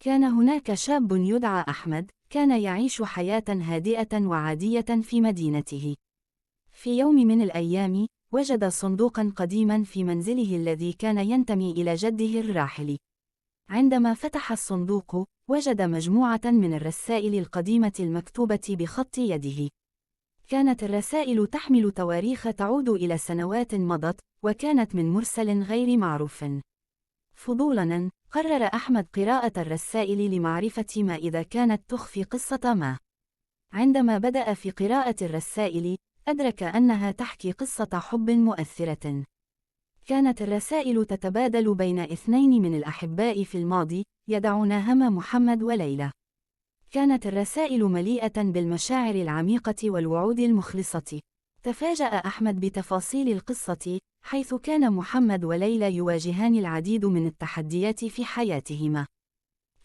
كان هناك شاب يدعى أحمد، كان يعيش حياة هادئة وعادية في مدينته. في يوم من الأيام، وجد صندوقا قديما في منزله الذي كان ينتمي إلى جده الراحل. عندما فتح الصندوق، وجد مجموعة من الرسائل القديمة المكتوبة بخط يده. كانت الرسائل تحمل تواريخ تعود إلى سنوات مضت، وكانت من مرسل غير معروف. فضولاً، قرر أحمد قراءة الرسائل لمعرفة ما إذا كانت تخفي قصة ما. عندما بدأ في قراءة الرسائل، أدرك أنها تحكي قصة حب مؤثرة. كانت الرسائل تتبادل بين اثنين من الأحباء في الماضي، يدعونهما محمد وليلى. كانت الرسائل مليئة بالمشاعر العميقة والوعود المخلصة. تفاجأ أحمد بتفاصيل القصة، حيث كان محمد وليلى يواجهان العديد من التحديات في حياتهما.